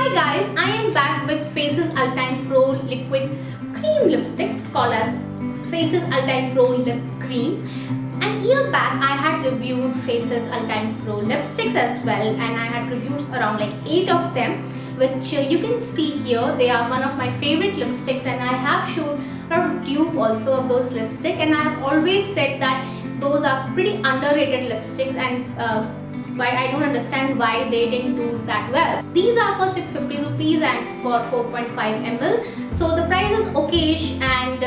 Hi guys, I am back with Faces Ultime Pro Liquid Cream Lipstick called as Faces Ultime Pro Lip Cream. An year back I had reviewed Faces Ultime Pro lipsticks as well, and I had reviewed around like 8 of them, which you can see here. They are one of my favorite lipsticks, and I have shown a lot of dupe also of those lipsticks, and I have always said that those are pretty underrated lipsticks, and why I don't understand why they didn't do that well. These are for 650 rupees and for 4.5 ml. So the price is okayish, and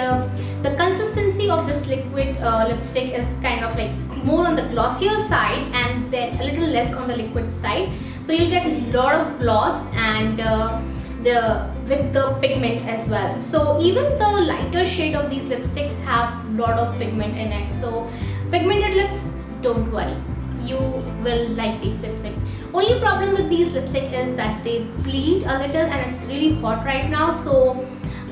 the consistency of this liquid lipstick is kind of like more on the glossier side and then a little less on the liquid side. So you'll get a lot of gloss and with the pigment as well. So even the lighter shade of these lipsticks have a lot of pigment in it. So pigmented lips, don't worry, you will like these lipsticks. Only problem with these lipsticks is that they bleed a little, and it's really hot right now, so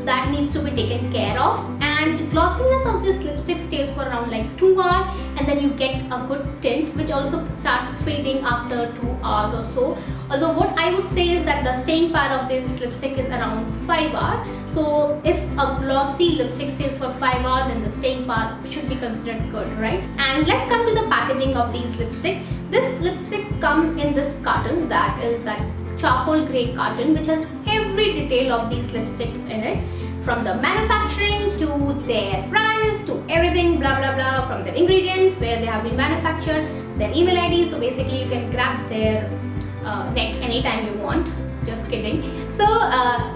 that needs to be taken care of. And glossiness of this lipstick stays for around like 2 hours, and then you get a good tint which also start fading after 2 hours or so. Although what I would say is that the staying power of this lipstick is around 5 hours. So if a glossy lipstick stays for 5 hours, then the staying power should be considered good, right? And let's come to the packaging of these lipsticks. This lipstick comes in this carton, that is that charcoal grey carton, which has every detail of these lipsticks in it, from the manufacturing to their price to everything, blah blah blah, from their ingredients, where they have been manufactured, their email ID. So basically you can grab their neck anytime you want. Just kidding. So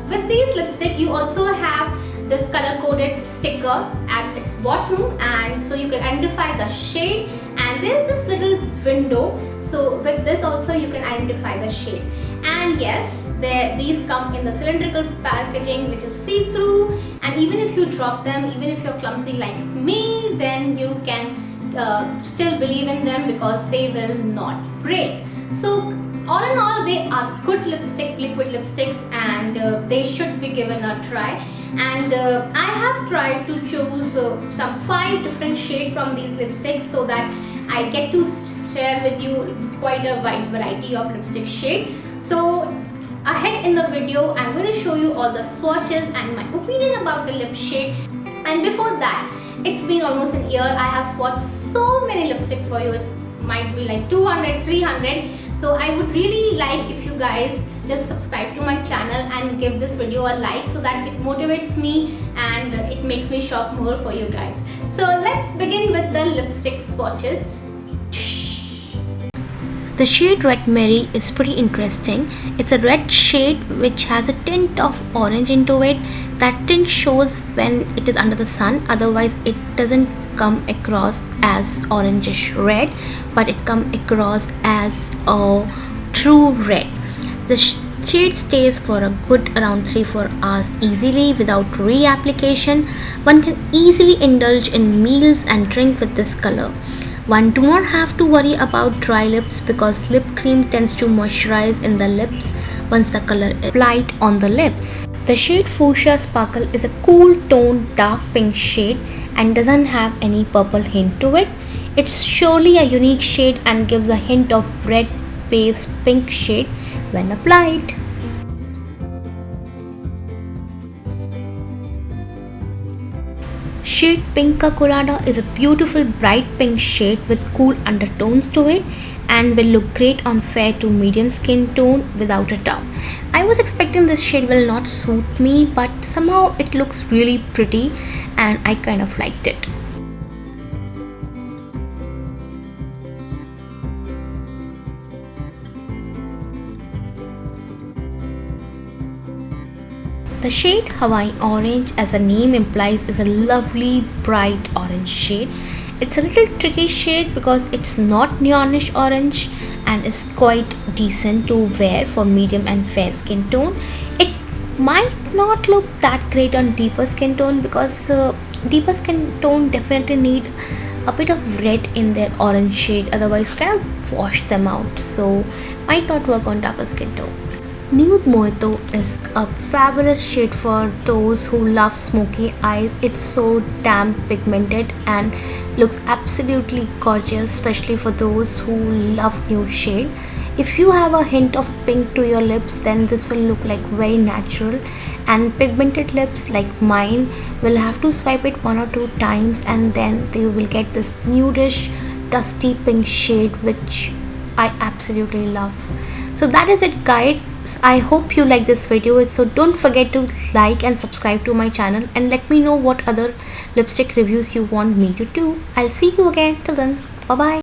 with these lipstick you also have this color coded sticker at its bottom, and so you can identify the shade, and there's this little window, so with this also you can identify the shade. And yes, these come in the cylindrical packaging which is see-through, and even if you drop them, even if you're clumsy like me, then you can still believe in them because they will not break. So all in all, they are good liquid lipsticks, and they should be given a try. And I have tried to choose some 5 different shades from these lipsticks so that I get to share with you quite a wide variety of lipstick shade. So ahead in the video, I'm going to show you all the swatches and my opinion about the lip shade. And before that, it's been almost a year. I have swatched so many lipsticks for you. It might be like 200, 300. So I would really like if you guys just subscribe to my channel and give this video a like, so that it motivates me and it makes me shop more for you guys. So let's begin with the lipstick swatches. The shade Red Mary is pretty interesting. It's a red shade which has a tint of orange into it. That tint shows when it is under the sun, otherwise it doesn't come across as orangish red, but it comes across as a true red. The shade stays for a good around 3-4 hours easily without reapplication. One can easily indulge in meals and drink with this color. One do not have to worry about dry lips because lip cream tends to moisturize in the lips once the color is applied on the lips. The shade Fuchsia Sparkle is a cool toned dark pink shade and doesn't have any purple hint to it. It's surely a unique shade and gives a hint of red base pink shade when applied. Shade Pinka Colada is a beautiful bright pink shade with cool undertones to it and will look great on fair to medium skin tone without a doubt. I was expecting this shade will not suit me, but somehow it looks really pretty and I kind of liked it. The shade Hawaii Orange, as the name implies, is a lovely bright orange shade. It's a little tricky shade because it's not neonish orange and is quite decent to wear for medium and fair skin tone. It might not look that great on deeper skin tone because deeper skin tone definitely need a bit of red in their orange shade, otherwise kind of wash them out, so might not work on darker skin tone. Nude Mojito is a fabulous shade for those who love smoky eyes. It's so damn pigmented and looks absolutely gorgeous, especially for those who love nude shade. If you have a hint of pink to your lips, then this will look like very natural, and pigmented lips like mine will have to swipe it 1 or 2 times and then they will get this nudish dusty pink shade, which I absolutely love. So that is it, guys. I hope you like this video, so don't forget to like and subscribe to my channel and let me know what other lipstick reviews you want me to do. I'll see you again. Till then, bye bye.